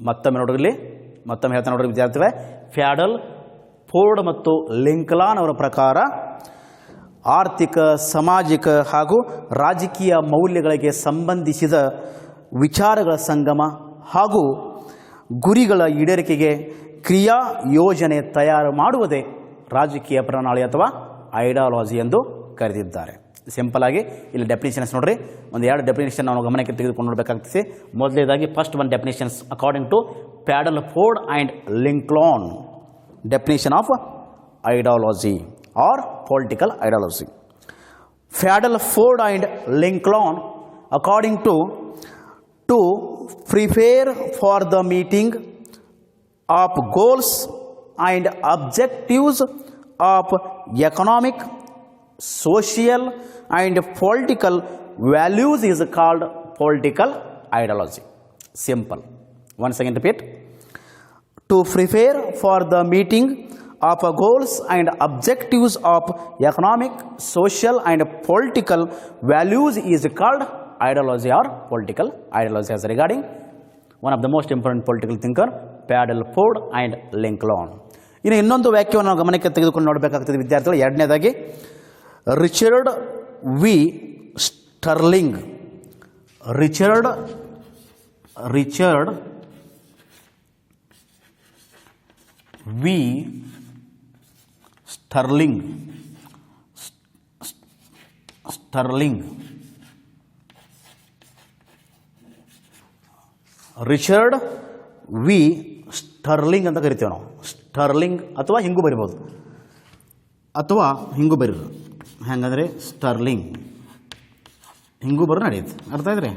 ಮತ್ತೊಮ್ಮೆ ಹೇಳ್ತಾ ನೋಡ್ರಿ ವಿದ್ಯಾರ್ಥಿಗಳೇ, ಫ್ಯಾಡಲ್ ಫೋರ್ಡ್ ಮತ್ತು ಲಿಂಕ್ಲಾನ್ ಅವರ ಪ್ರಕಾರ ಆರ್ಥಿಕ, ಸಾಮಾಜಿಕ ಹಾಗೂ ರಾಜಕೀಯ ಮೌಲ್ಯಗಳಿಗೆ ಸಂಬಂಧಿಸಿದ ವಿಚಾರಗಳ ಸಂಗಮ ಹಾಗೂ ಗುರಿಗಳ ಈಡೇರಿಕೆಗೆ ಕ್ರಿಯಾ ಯೋಜನೆ ತಯಾರು ಮಾಡುವುದೇ ರಾಜಕೀಯ ಪ್ರಣಾಳಿ ಅಥವಾ ಐಡಿಯಾಲಜಿ ಎಂದು ಕರೆದಿದ್ದಾರೆ. ಸಿಂಪಲ್ ಆಗಿ ಇಲ್ಲಿ ಡೆಫಿನಿಷನ್ಸ್ ನೋಡ್ರಿ, ಒಂದು ಎರಡು ಡೆಫಿನಿಷನ್ ನಾವು ಗಮನಕ್ಕೆ ತೆಗೆದುಕೊಂಡು ನೋಡಬೇಕಾಗ್ತದೆ. ಮೊದಲನೇದಾಗಿ first one definitions according to Padelford and Lincoln, definition of ideology or political ideology. Padelford and Lincoln according to prepare for the meeting of goals and objectives of economic, social and political values is called political ideology. Simple. Once again repeat. To prepare for the meeting of goals and objectives of economic, social and political values is called ideology or political ideology, as regarding one of the most important political thinker, Padelford and Lincoln. ಇನ್ನು ಇನ್ನೊಂದು ವಾಕ್ಯವನ್ನು ನಾವು ಗಮನಕ್ಕೆ ತೆಗೆದುಕೊಂಡು ನೋಡಬೇಕಾಗ್ತದೆ ವಿದ್ಯಾರ್ಥಿಗಳು. ಎರಡನೇದಾಗಿ Richard V Sterling. Richard V Sterling. Richard V Sterling ಅಂತ ಕರಿತೀವಿ ನಾವು. ಸ್ಟರ್ಲಿಂಗ್ ಅಥವಾ ಹಿಂಗೂ ಬರಿಬೋದು, ಅಥವಾ ಹಿಂಗೂ ಬರೀರು. ಹೆಂಗಂದರೆ ಸ್ಟರ್ಲಿಂಗ್, ಹಿಂಗೂ ಬರೋ ನಡೆಯುತ್ತೆ. ಅರ್ಥ ಆಯ್ತು?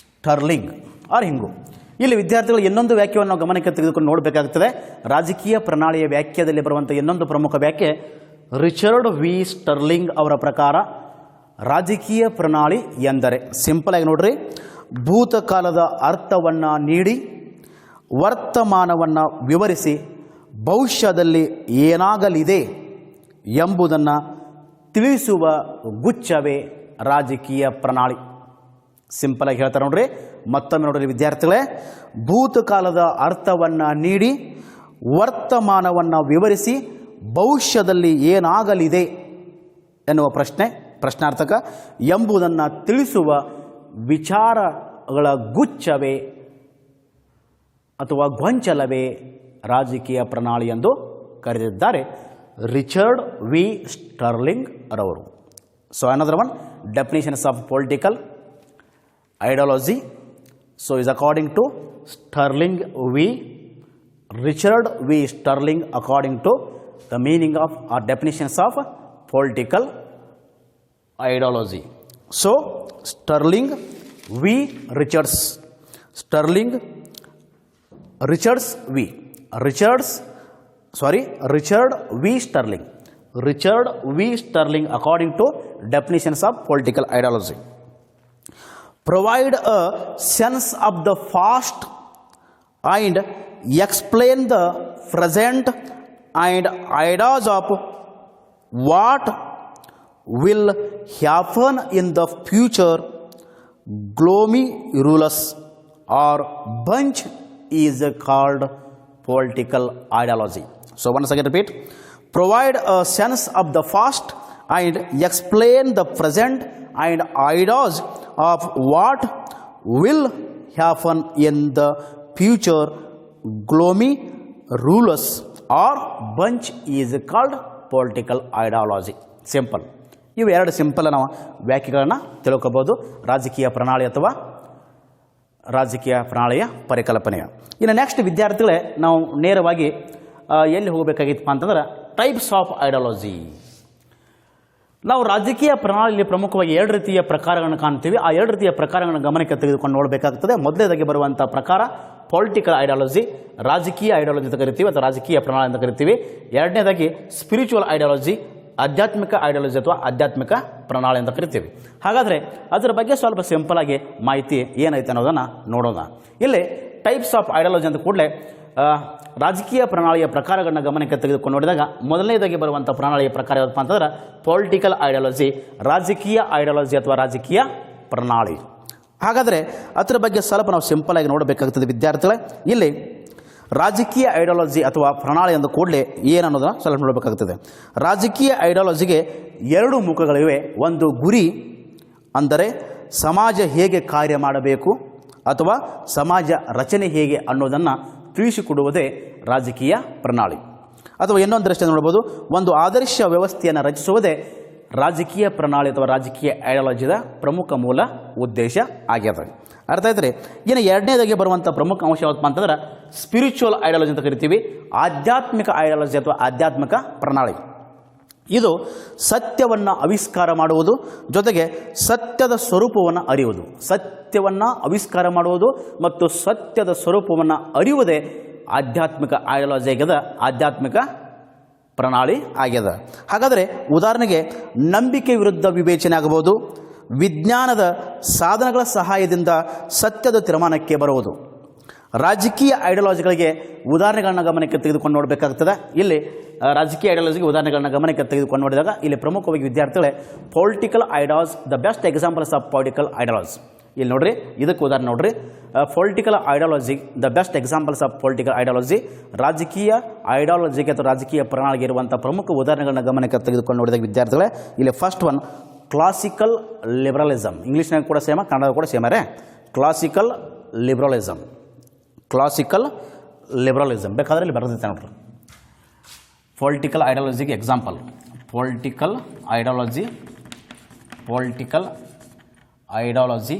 ಸ್ಟರ್ಲಿಂಗ್ ಆರ್ ಹಿಂಗೂ. ಇಲ್ಲಿ ವಿದ್ಯಾರ್ಥಿಗಳು ಇನ್ನೊಂದು ವ್ಯಾಖ್ಯೆಯನ್ನು ನಾವು ಗಮನಕ್ಕೆ ತೆಗೆದುಕೊಂಡು ನೋಡಬೇಕಾಗ್ತದೆ. ರಾಜಕೀಯ ಪ್ರಣಾಳಿಯ ವ್ಯಾಖ್ಯೆಯಲ್ಲಿ ಬರುವಂಥ ಇನ್ನೊಂದು ಪ್ರಮುಖ ವ್ಯಾಖ್ಯೆ ರಿಚರ್ಡ್ ವಿ ಸ್ಟರ್ಲಿಂಗ್ ಅವರ ಪ್ರಕಾರ ರಾಜಕೀಯ ಪ್ರಣಾಳಿ ಎಂದರೆ, ಸಿಂಪಲ್ ಆಗಿ ನೋಡ್ರಿ, ಭೂತಕಾಲದ ಅರ್ಥವನ್ನು ನೀಡಿ ವರ್ತಮಾನವನ್ನು ವಿವರಿಸಿ ಭವಿಷ್ಯದಲ್ಲಿ ಏನಾಗಲಿದೆ ಎಂಬುದನ್ನು ತಿಳಿಸುವ ಗುಚ್ಛವೇ ರಾಜಕೀಯ ಪ್ರಣಾಳಿ. ಸಿಂಪಲ್ ಆಗಿ ಹೇಳ್ತಾರೆ ನೋಡ್ರಿ. ಮತ್ತೊಮ್ಮೆ ನೋಡ್ರಿ ವಿದ್ಯಾರ್ಥಿಗಳೇ, ಭೂತಕಾಲದ ಅರ್ಥವನ್ನು ನೀಡಿ ವರ್ತಮಾನವನ್ನು ವಿವರಿಸಿ ಭವಿಷ್ಯದಲ್ಲಿ ಏನಾಗಲಿದೆ ಎನ್ನುವ ಪ್ರಶ್ನಾರ್ಥಕ ಎಂಬುದನ್ನು ತಿಳಿಸುವ ವಿಚಾರಗಳ ಗುಚ್ಛವೇ ಅಥವಾ ಗೊಂಚಲವೇ ರಾಜಕೀಯ ಪ್ರಣಾಳಿ ಎಂದು ಕರೆದಿದ್ದಾರೆ ರಿಚರ್ಡ್ ವಿ ಸ್ಟರ್ಲಿಂಗ್ ರವರು. So another one, definitions of political ideology. So is according to Richard V. Stirling, according to the meaning of or definitions of political ideology. So Stirling V. Richard V. Stirling, according to definitions of political ideology. Provide a sense of the past and explain the present and ideas of what will happen in the future. Gloomy rulers or bunch is called political ideology. So once again repeat. Provide a sense of the past and explain the present and ideas of what will happen in the future. Gloomy rulers or bunch is called political ideology. Simple. ಇವು ಎರಡು simple ನಾವು ವ್ಯಾಖ್ಯೆಗಳನ್ನು ತಿಳ್ಕೋಬಹುದು ರಾಜಕೀಯ ಪ್ರಣಾಳಿ ಅಥವಾ ರಾಜಕೀಯ ಪ್ರಣಾಳಿಯ ಪರಿಕಲ್ಪನೆಯ. ಇನ್ನು next ವಿದ್ಯಾರ್ಥಿಗಳೇ, ನಾವು ನೇರವಾಗಿ ಎಲ್ಲಿ ಹೋಗಬೇಕಾಗಿತ್ತಪ್ಪ ಅಂತಂದ್ರೆ ಟೈಪ್ಸ್ ಆಫ್ ಐಡಿಯಾಲಜಿ. ನಾವು ರಾಜಕೀಯ ಪ್ರಣಾಳಿಯಲ್ಲಿ ಪ್ರಮುಖವಾಗಿ ಎರಡು ರೀತಿಯ ಪ್ರಕಾರಗಳನ್ನು ಕಾಣ್ತೀವಿ. ಆ ಎರಡು ರೀತಿಯ ಪ್ರಕಾರಗಳನ್ನು ಗಮನಕ್ಕೆ ತೆಗೆದುಕೊಂಡು ನೋಡಬೇಕಾಗ್ತದೆ. ಮೊದಲನೇದಾಗಿ ಬರುವಂಥ ಪ್ರಕಾರ ಪೊಲಿಟಿಕಲ್ ಐಡಿಯಾಲಜಿ, ರಾಜಕೀಯ ಐಡಿಯಾಲಜಿ ಅಂತ ಕರಿತೀವಿ ಅಥವಾ ರಾಜಕೀಯ ಪ್ರಣಾಳಿ ಅಂತ ಕರಿತೀವಿ. ಎರಡನೇದಾಗಿ ಸ್ಪಿರಿಚುವಲ್ ಐಡಿಯಾಲಜಿ, ಆಧ್ಯಾತ್ಮಿಕ ಐಡಿಯಾಲಜಿ ಅಥವಾ ಆಧ್ಯಾತ್ಮಿಕ ಪ್ರಣಾಳಿ ಅಂತ ಕರಿತೀವಿ. ಹಾಗಾದರೆ ಅದರ ಬಗ್ಗೆ ಸ್ವಲ್ಪ ಸಿಂಪಲ್ ಆಗಿ ಮಾಹಿತಿ ಏನೈತೆ ಅನ್ನೋದನ್ನು ನೋಡೋಣ. ಇಲ್ಲಿ ಟೈಪ್ಸ್ ಆಫ್ ಐಡಿಯಾಲಜಿ ಅಂತ ಕೂಡಲೇ ರಾಜಕೀಯ ಪ್ರಣಾಳಿಯ ಪ್ರಕಾರಗಳನ್ನ ಗಮನಕ್ಕೆ ತೆಗೆದುಕೊಂಡು ನೋಡಿದಾಗ ಮೊದಲನೇದಾಗಿ ಬರುವಂಥ ಪ್ರಣಾಳಿಯ ಪ್ರಕಾರ ಯಾವುದಪ್ಪ ಅಂತಂದ್ರೆ ಪೊಲಿಟಿಕಲ್ ಐಡಿಯಾಲಜಿ, ರಾಜಕೀಯ ಐಡಿಯಾಲಜಿ ಅಥವಾ ರಾಜಕೀಯ ಪ್ರಣಾಳಿ. ಹಾಗಾದರೆ ಅದರ ಬಗ್ಗೆ ಸ್ವಲ್ಪ ನಾವು ಸಿಂಪಲ್ ಆಗಿ ನೋಡಬೇಕಾಗ್ತದೆ ವಿದ್ಯಾರ್ಥಿಗಳೇ. ಇಲ್ಲಿ ರಾಜಕೀಯ ಐಡಿಯಾಲಜಿ ಅಥವಾ ಪ್ರಣಾಳಿ ಅಂದ ಕೂಡಲೇ ಏನನ್ನೋದನ್ನು ಸ್ವಲ್ಪ ನೋಡಬೇಕಾಗ್ತದೆ. ರಾಜಕೀಯ ಐಡಿಯಾಲಜಿಗೆ ಎರಡು ಮುಖಗಳಿವೆ. ಒಂದು ಗುರಿ, ಅಂದರೆ ಸಮಾಜ ಹೇಗೆ ಕಾರ್ಯ ಮಾಡಬೇಕು ಅಥವಾ ಸಮಾಜ ರಚನೆ ಹೇಗೆ ಅನ್ನೋದನ್ನು ತಿಳಿಸಿಕೊಡುವುದೇ ರಾಜಕೀಯ ಪ್ರಣಾಳಿ. ಅಥವಾ ಇನ್ನೊಂದು ದೃಷ್ಟಿಯಿಂದ ನೋಡ್ಬೋದು, ಒಂದು ಆದರ್ಶ ವ್ಯವಸ್ಥೆಯನ್ನು ರಚಿಸುವುದೇ ರಾಜಕೀಯ ಪ್ರಣಾಳಿ ಅಥವಾ ರಾಜಕೀಯ ಐಡಿಯಾಲಜಿದ ಪ್ರಮುಖ ಮೂಲ ಉದ್ದೇಶ ಆಗ್ಯದ. ಅರ್ಥ ಆಯ್ತು ರೀ. ಇನ್ನು ಎರಡನೇದಾಗಿ ಬರುವಂಥ ಪ್ರಮುಖ ಅಂಶ ಯಾವುದಪ್ಪ ಅಂತಂದ್ರೆ ಸ್ಪಿರಿಚುವಲ್ ಐಡಿಯಾಲಜಿ ಅಂತ ಕರಿತೀವಿ, ಆಧ್ಯಾತ್ಮಿಕ ಐಡಿಯಾಲಜಿ ಅಥವಾ ಆಧ್ಯಾತ್ಮಿಕ ಪ್ರಣಾಳಿ. ಇದು ಸತ್ಯವನ್ನು ಆವಿಷ್ಕಾರ ಮಾಡುವುದು ಜೊತೆಗೆ ಸತ್ಯದ ಸ್ವರೂಪವನ್ನು ಅರಿಯುವುದು. ಸತ್ಯವನ್ನು ಆವಿಷ್ಕಾರ ಮಾಡುವುದು ಮತ್ತು ಸತ್ಯದ ಸ್ವರೂಪವನ್ನು ಅರಿಯುವುದೇ ಆಧ್ಯಾತ್ಮಿಕ ಐಡಿಯಾಲಜಿ ಆಗ್ಯದ, ಆಧ್ಯಾತ್ಮಿಕ ಪ್ರಣಾಳಿ ಆಗ್ಯದ. ಹಾಗಾದರೆ ಉದಾಹರಣೆಗೆ ನಂಬಿಕೆ ವಿರುದ್ಧ ವಿವೇಚನೆ ಆಗಬಹುದು, ವಿಜ್ಞಾನದ ಸಾಧನಗಳ ಸಹಾಯದಿಂದ ಸತ್ಯದ ತೀರ್ಮಾನಕ್ಕೆ ಬರುವುದು. ರಾಜಕೀಯ ಐಡಿಯಾಲಜಿಗಳಿಗೆ ಉದಾಹರಣೆಗಳನ್ನ ಗಮನಕ್ಕೆ ತೆಗೆದುಕೊಂಡು ನೋಡಬೇಕಾಗ್ತದೆ. ಇಲ್ಲಿ ರಾಜಕೀಯ ಐಡಿಯಾಲಜಿಗೆ ಉದಾಹರಣೆಗಳನ್ನ ಗಮನಕ್ಕೆ ತೆಗೆದುಕೊಂಡು ನೋಡಿದಾಗ ಇಲ್ಲಿ ಪ್ರಮುಖವಾಗಿ ವಿದ್ಯಾರ್ಥಿಗಳೇ political ideology the best examples of political ideology. ಇಲ್ಲಿ ನೋಡ್ರಿ, ಇದಕ್ಕೆ ಉದಾಹರಣೆ ನೋಡ್ರಿ, political ideology the best examples of political ideology. ರಾಜಕೀಯ ಐಡಿಯಾಲಜಿಗೆ ಅಥವಾ ರಾಜಕೀಯ ಪ್ರಣಾಳಿಗೆ ಇರುವಂಥ ಪ್ರಮುಖ ಉದಾಹರಣೆಗಳನ್ನ ಗಮನಕ್ಕೆ ತೆಗೆದುಕೊಂಡು ನೋಡಿದಾಗ ವಿದ್ಯಾರ್ಥಿಗಳೇ ಇಲ್ಲಿ ಫಸ್ಟ್ ಒನ್ ಕ್ಲಾಸಿಕಲ್ ಲಿಬರಲಿಸಮ್. ಇಂಗ್ಲೀಷ್ನಾಗ ಕೂಡ ಸೇಮ, ಕನ್ನಡ ಕೂಡ ಸೇಮರೇ. ಕ್ಲಾಸಿಕಲ್ ಲಿಬರಲಿಸಮ್, ಕ್ಲಾಸಿಕಲ್ ಲಿಬರಲಿಸಮ್ ಬೇಕಾದ್ರೆ ಇಲ್ಲಿ ಬರೆದಿದ್ದೆ ನೋಡ್ರಿ. ಪೊಲಿಟಿಕಲ್ ಐಡಿಯಾಲಜಿಗೆ example, political ideology, political ideology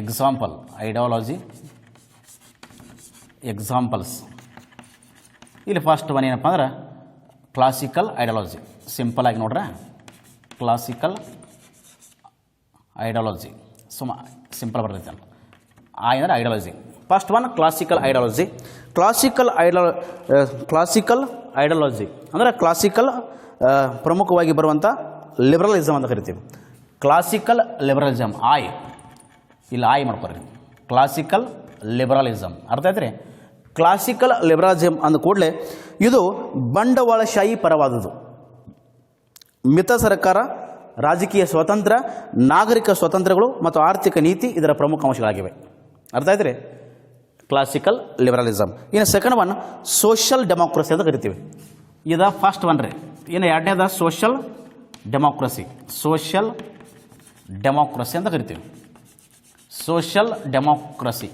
example, ideology examples. ಇಲ್ಲಿ ಫಸ್ಟ್ ಒನ್ ಏನಪ್ಪ ಅಂದ್ರೆ ಕ್ಲಾಸಿಕಲ್ ಐಡಿಯಾಲಜಿ. ಸಿಂಪಲ್ ಆಗಿ ನೋಡ್ರೆ, ಕ್ಲಾಸಿಕಲ್ ಐಡಿಯಾಲಜಿ ಸಿಂಪಲ್ ಬರ್ತೈತೆ. ಅಂದರೆ ideology. First one classical ideology. Classical ideology ಅಂದರೆ ಕ್ಲಾಸಿಕಲ್ ಪ್ರಮುಖವಾಗಿ ಬರುವಂಥ ಲಿಬರಲಿಸಮ್ ಅಂತ ಕರಿತೀವಿ. ಕ್ಲಾಸಿಕಲ್ ಲಿಬರಲಿಸಮ್ ಇಲ್ಲಿ ಮಾಡ್ಕೊರಿ. ಕ್ಲಾಸಿಕಲ್ ಲಿಬರಲಿಸಮ್ ಅರ್ಥ ಆಯ್ತು ರೀ. ಕ್ಲಾಸಿಕಲ್ ಲಿಬರಲಿಸಮ್ ಅಂದ ಕೂಡಲೇ ಇದು ಬಂಡವಾಳಶಾಹಿ ಪರವಾದುದು. ಮಿತ ಸರ್ಕಾರ, ರಾಜಕೀಯ ಸ್ವಾತಂತ್ರ್ಯ, ನಾಗರಿಕ ಸ್ವಾತಂತ್ರ್ಯಗಳು ಮತ್ತು ಆರ್ಥಿಕ ನೀತಿ ಇದರ ಪ್ರಮುಖ ಅಂಶಗಳಾಗಿವೆ. ಅರ್ಥ ಆಯ್ತು ರೀ, ಕ್ಲಾಸಿಕಲ್ ಲಿಬರಲಿಸಮ್. ಇನ್ನು ಸೆಕೆಂಡ್ ಒನ್ ಸೋಷಿಯಲ್ ಡೆಮೋಕ್ರಸಿ ಅಂತ ಕರಿತೀವಿ. ಇದು ಫಸ್ಟ್ ಒನ್ ರೀ. ಇನ್ನು ಎರಡನೇದ ಸೋಷಿಯಲ್ ಡೆಮೋಕ್ರಸಿ, ಸೋಷಿಯಲ್ ಡೆಮೋಕ್ರಸಿ ಅಂತ ಕರಿತೀವಿ. ಸೋಷಿಯಲ್ ಡೆಮೋಕ್ರಸಿ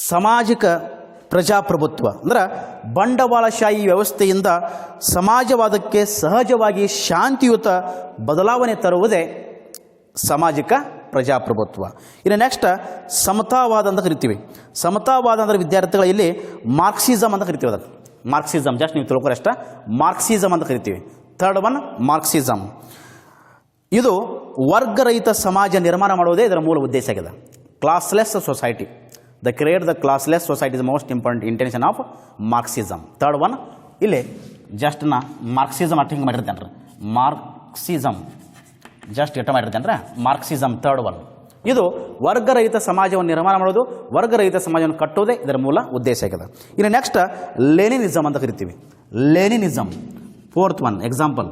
ಸಾಮಾಜಿಕ ಪ್ರಜಾಪ್ರಭುತ್ವ ಅಂದ್ರೆ ಬಂಡವಾಳಶಾಹಿ ವ್ಯವಸ್ಥೆಯಿಂದ ಸಮಾಜವಾದಕ್ಕೆ ಸಹಜವಾಗಿ ಶಾಂತಿಯುತ ಬದಲಾವಣೆ ತರುವುದೇ ಸಾಮಾಜಿಕ ಪ್ರಜಾಪ್ರಭುತ್ವ. ಇನ್ನು ನೆಕ್ಸ್ಟ್ ಸಮತಾವಾದ ಅಂತ ಕರಿತೀವಿ. ಸಮತಾವಾದ ಅಂದರೆ ವಿದ್ಯಾರ್ಥಿಗಳ ಇಲ್ಲಿ ಮಾರ್ಕ್ಸಿಸಮ್ ಅಂತ ಕರಿತೀವಿ. ಅದಕ್ಕೆ ಮಾರ್ಕ್ಸಿಸಮ್ ಜಸ್ಟ್ ನೀವು ತಿಳ್ಕೊರಿ ಅಷ್ಟ, ಮಾರ್ಕ್ಸಿಸಮ್ ಅಂತ ಕರಿತೀವಿ. Third one Marxism. ಇದು ವರ್ಗರಹಿತ ಸಮಾಜ ನಿರ್ಮಾಣ ಮಾಡುವುದೇ ಇದರ ಮೂಲ ಉದ್ದೇಶ ಆಗಿದೆ. Classless society, the create the classless society is most important intention of Marxism. Third one ಇಲ್ಲಿ ಜಸ್ಟ್ ಮಾರ್ಕ್ಸಿಸಮ್ ಅಟ್ ಹಿಂಗೆ ಮಾಡಿರ್ತೇನೆ ರೀ. ಮಾರ್ಕ್ಸಿಸಮ್ ಜಸ್ಟ್ ಇಟ್ಟ ಮಾಡಿರ್ತೇನೆ ರೀ ಮಾರ್ಕ್ಸಿಸಮ್. ಥರ್ಡ್ ಒನ್ ಇದು ವರ್ಗರಹಿತ ಸಮಾಜವನ್ನು ನಿರ್ಮಾಣ ಮಾಡೋದು, ವರ್ಗರಹಿತ ಸಮಾಜವನ್ನು ಕಟ್ಟೋದೇ ಇದರ ಮೂಲ ಉದ್ದೇಶ ಆಗಿದೆ. ಇನ್ನು ನೆಕ್ಸ್ಟ್ ಲೆನಿನಿಸಮ್ ಅಂತ ಕರಿತೀವಿ. ಲೆನಿನಿಸಮ್ ಫೋರ್ತ್ ಒನ್ ಎಕ್ಸಾಂಪಲ್,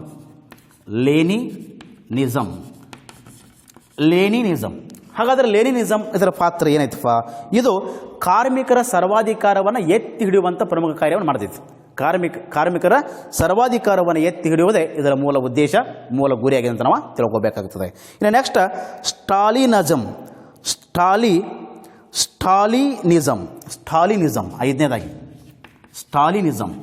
ಲೆನಿನಿಸಮ್. ಲೆನಿನಿಸಮ್ ಹಾಗಾದರೆ ಲೆನಿನಿಸಮ್ ಇದರ ಪಾತ್ರ ಏನಾಯ್ತಪ್ಪ? ಇದು ಕಾರ್ಮಿಕರ ಸರ್ವಾಧಿಕಾರವನ್ನು ಎತ್ತಿ ಹಿಡಿಯುವಂಥ ಪ್ರಮುಖ ಕಾರ್ಯವನ್ನು ಮಾಡ್ತಿತ್ತು. ಕಾರ್ಮಿಕರ ಸರ್ವಾಧಿಕಾರವನ್ನು ಎತ್ತಿ ಹಿಡಿಯುವುದೇ ಇದರ ಮೂಲ ಉದ್ದೇಶ, ಮೂಲ ಗುರಿಯಾಗಿದೆ ಅಂತ ನಾವು ತಿಳ್ಕೊಬೇಕಾಗ್ತದೆ. ಇನ್ನು ನೆಕ್ಸ್ಟ್ ಸ್ಟಾಲಿನಿಸಮ್. ಸ್ಟಾಲಿನಿಸಮ್ ಐದನೇದಾಗಿ ಸ್ಟಾಲಿನಿಸಮ್.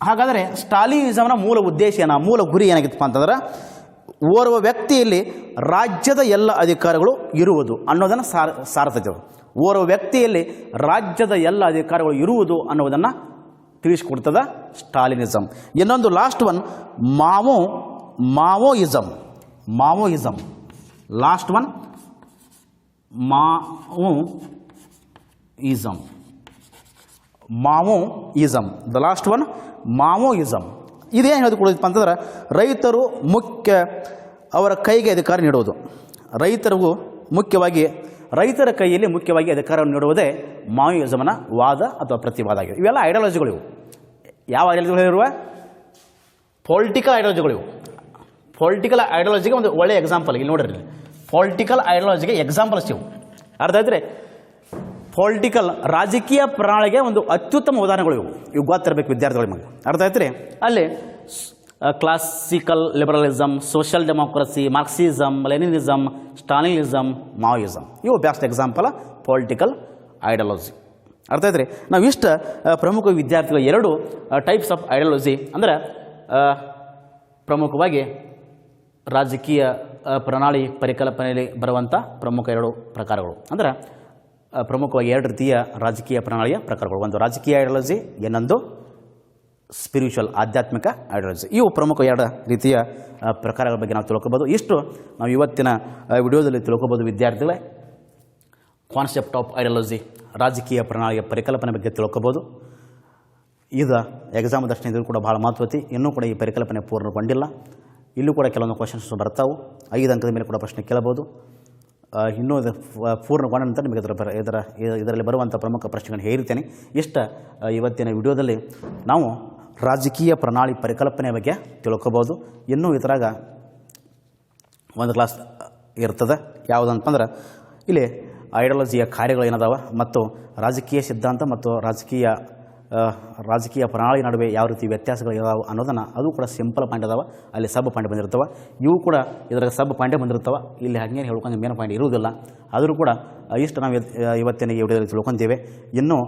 ಹಾಗಾದರೆ ಸ್ಟಾಲಿನಿಸಮ್ನ ಮೂಲ ಉದ್ದೇಶ ಮೂಲ ಗುರಿ ಏನಾಗಿತ್ತಪ್ಪ ಅಂತಂದ್ರೆ ಓರ್ವ ವ್ಯಕ್ತಿಯಲ್ಲಿ ರಾಜ್ಯದ ಎಲ್ಲ ಅಧಿಕಾರಗಳು ಇರುವುದು ಅನ್ನೋದನ್ನು ಸಾರ್ತೈತೆ. ಓರ್ವ ವ್ಯಕ್ತಿಯಲ್ಲಿ ರಾಜ್ಯದ ಎಲ್ಲ ಅಧಿಕಾರಗಳು ಇರುವುದು ಅನ್ನೋದನ್ನು ತಿಳಿಸಿಕೊಡ್ತದ ಸ್ಟಾಲಿನಿಸಮ್. ಇನ್ನೊಂದು last one Maoism. Last one Maoism. The last one Maoism. ಇದೇನು ಹೇಳಿಕೊಡೋದಪ್ಪ ಅಂತಂದ್ರೆ ರೈತರು ಅವರ ಕೈಗೆ ಅಧಿಕಾರ ನೀಡುವುದು. ರೈತರ ಕೈಯಲ್ಲಿ ಮುಖ್ಯವಾಗಿ ಅಧಿಕಾರವನ್ನು ನೀಡುವುದೇ ಮಾವೋಯಿಸಮ್ನ ವಾದ ಅಥವಾ ಪ್ರತಿವಾದ ಆಗಿದೆ. ಇವೆಲ್ಲ ಐಡಿಯಾಲಜಿಗಳು. ಇವು ಯಾವ ಐಡಿಯಾಲಜಿಗಳಿರುವ? ಪೊಲಿಟಿಕಲ್ ಐಡಿಯಾಲಜಿಗಳು. ಪೊಲಿಟಿಕಲ್ ಐಡಿಯಾಲಜಿಗೆ ಒಂದು ಒಳ್ಳೆಯ ಎಕ್ಸಾಂಪಲ್ ಇಲ್ಲಿ ನೋಡಿರಿ. ಪೊಲಿಟಿಕಲ್ ಐಡಿಯಾಲಜಿಗೆ ಎಕ್ಸಾಂಪಲ್ಸ್ ಇವು. ಅರ್ಥ ಆಯ್ತು ರೀ. ಪೊಲಿಟಿಕಲ್ ರಾಜಕೀಯ ಪ್ರಣಾಳಿಗೆ ಒಂದು ಅತ್ಯುತ್ತಮ ಉದಾಹರಣೆಗಳು ಇವು ಗೊತ್ತಿರಬೇಕು ವಿದ್ಯಾರ್ಥಿಗಳ ಬಗ್ಗೆ. ಅರ್ಥ ಆಯ್ತು ರೀ. ಅಲ್ಲಿ classical liberalism, social democracy, Marxism, ಲೆನಿನಿಸಮ್, ಸ್ಟಾಲಿನಿಸಮ್, ಮಾವೋಯಿಸಮ್ ಇವು ಬೆಸ್ಟ್ ಎಕ್ಸಾಂಪಲ್ ಪೊಲಿಟಿಕಲ್ ಐಡಿಯಾಲಜಿ. ಅರ್ಥ ಆಯ್ತು ರೀ. ನಾವು ಇಷ್ಟು ಪ್ರಮುಖ ವಿದ್ಯಾರ್ಥಿಗಳು ಎರಡು ಟೈಪ್ಸ್ ಆಫ್ ಐಡಿಯಾಲಜಿ ಅಂದರೆ ಪ್ರಮುಖವಾಗಿ ರಾಜಕೀಯ ಪ್ರಣಾಳಿ ಪರಿಕಲ್ಪನೆಯಲ್ಲಿ ಬರುವಂಥ ಪ್ರಮುಖ ಎರಡು ಪ್ರಕಾರಗಳು ಅಂದರೆ ಪ್ರಮುಖವಾಗಿ ಎರಡು ರೀತಿಯ ರಾಜಕೀಯ ಪ್ರಣಾಳಿಯ ಪ್ರಕಾರಗಳು. ಒಂದು ರಾಜಕೀಯ ಐಡಿಯಾಲಜಿ, ಇನ್ನೊಂದು ಸ್ಪಿರಿಚುವಲ್ ಆಧ್ಯಾತ್ಮಿಕ ಐಡಿಯಾಲಜಿ. ಇವು ಪ್ರಮುಖ ಎರಡು ರೀತಿಯ ಪ್ರಕಾರಗಳ ಬಗ್ಗೆ ನಾವು ತಿಳ್ಕೊಬೋದು. ಇಷ್ಟು ನಾವು ಇವತ್ತಿನ ವಿಡಿಯೋದಲ್ಲಿ ತಿಳ್ಕೊಬೋದು ವಿದ್ಯಾರ್ಥಿಗಳೇ. ಕಾನ್ಸೆಪ್ಟ್ ಆಫ್ ಐಡಿಯಾಲಜಿ, ರಾಜಕೀಯ ಪ್ರಣಾಳಿಯ ಪರಿಕಲ್ಪನೆ ಬಗ್ಗೆ ತಿಳ್ಕೊಬೋದು. ಇದು ಎಕ್ಸಾಮ್ ದರ್ಶನ ಇದು ಕೂಡ ಭಾಳ ಮಹತ್ವತಿ. ಇನ್ನೂ ಕೂಡ ಈ ಪರಿಕಲ್ಪನೆ ಪೂರ್ಣಗೊಂಡಿಲ್ಲ. ಇಲ್ಲೂ ಕೂಡ ಕೆಲವೊಂದು ಕ್ವಶನ್ಸ್ ಬರ್ತಾವೆ. 5 ಅಂಕದ ಮೇಲೆ ಕೂಡ ಪ್ರಶ್ನೆ ಕೇಳಬಹುದು. ಇನ್ನೂ ಇದು ಪೂರ್ಣಗೊಂಡ ನಂತರ ನಿಮಗೆ ಇದರಲ್ಲಿ ಬರುವಂಥ ಪ್ರಮುಖ ಪ್ರಶ್ನೆಗಳನ್ನು ಹೇಳಿರ್ತೇನೆ. ಇವತ್ತಿನ ವಿಡಿಯೋದಲ್ಲಿ ನಾವು ರಾಜಕೀಯ ಪ್ರಣಾಳಿ ಪರಿಕಲ್ಪನೆ ಬಗ್ಗೆ ತಿಳ್ಕೊಬೋದು. ಇನ್ನೂ ಇದರಾಗ ಒಂದು ಕ್ಲಾಸ್ ಇರ್ತದೆ. ಯಾವುದಂತಂದ್ರೆ ಇಲ್ಲಿ ಐಡಿಯಾಲಜಿಯ ಕಾರ್ಯಗಳು ಏನದಾವ ಮತ್ತು ರಾಜಕೀಯ ಸಿದ್ಧಾಂತ ಮತ್ತು ರಾಜಕೀಯ ಪ್ರಣಾಳಿ ನಡುವೆ ಯಾವ ರೀತಿ ವ್ಯತ್ಯಾಸಗಳು ಇದಾವೆ ಅನ್ನೋದನ್ನು ಅದು ಕೂಡ ಸಿಂಪಲ್ ಪಾಯಿಂಟ್ ಅದಾವೆ. ಅಲ್ಲಿ ಸಬ್ ಪಾಯಿಂಟ್ ಬಂದಿರ್ತವೆ. ಇವು ಕೂಡ ಇದ್ರಾಗ ಸಬ್ ಪಾಯಿಂಟೇ ಬಂದಿರ್ತವೆ. ಇಲ್ಲಿ ಹಾಗೇನು ಹೇಳ್ಕೊಂಡು ಮೇನ್ ಪಾಯಿಂಟ್ ಇರುವುದಿಲ್ಲ. ಆದರೂ ಕೂಡ ಇಷ್ಟು ನಾವು ಇವತ್ತಿನ ಈ ವಿಡಿಯೋದಲ್ಲಿ ತಿಳ್ಕೊತೀವಿ. ಇನ್ನೂ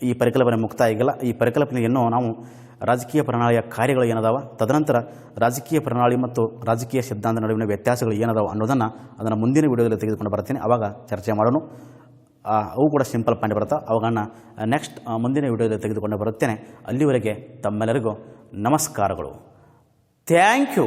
ಈ ಪರಿಕಲ್ಪನೆ ಮುಕ್ತಾಯ ಆಗಿಲ್ಲ. ಈ ಪರಿಕಲ್ಪನೆ ಇನ್ನೂ ನಾವು ರಾಜಕೀಯ ಪ್ರಣಾಳಿಯ ಕಾರ್ಯಗಳು ಏನದಾವ, ತದನಂತರ ರಾಜಕೀಯ ಪ್ರಣಾಳಿ ಮತ್ತು ರಾಜಕೀಯ ಸಿದ್ಧಾಂತ ನಡುವಿನ ವ್ಯತ್ಯಾಸಗಳು ಏನದಾವ ಅದನ್ನು ಮುಂದಿನ ವಿಡಿಯೋದಲ್ಲಿ ತೆಗೆದುಕೊಂಡು ಬರ್ತೀನಿ. ಆವಾಗ ಚರ್ಚೆ ಮಾಡೋಣ. ಅವು ಕೂಡ ಸಿಂಪಲ್ ಪಾಯಿಂಟ್ ಬರುತ್ತೆ. ಅವುಗಳನ್ನ ನೆಕ್ಸ್ಟ್ ಮುಂದಿನ ವಿಡಿಯೋದಲ್ಲಿ ತೆಗೆದುಕೊಂಡು ಬರುತ್ತೇನೆ. ಅಲ್ಲಿವರೆಗೆ ತಮ್ಮೆಲ್ಲರಿಗೂ ನಮಸ್ಕಾರಗಳು. Thank you.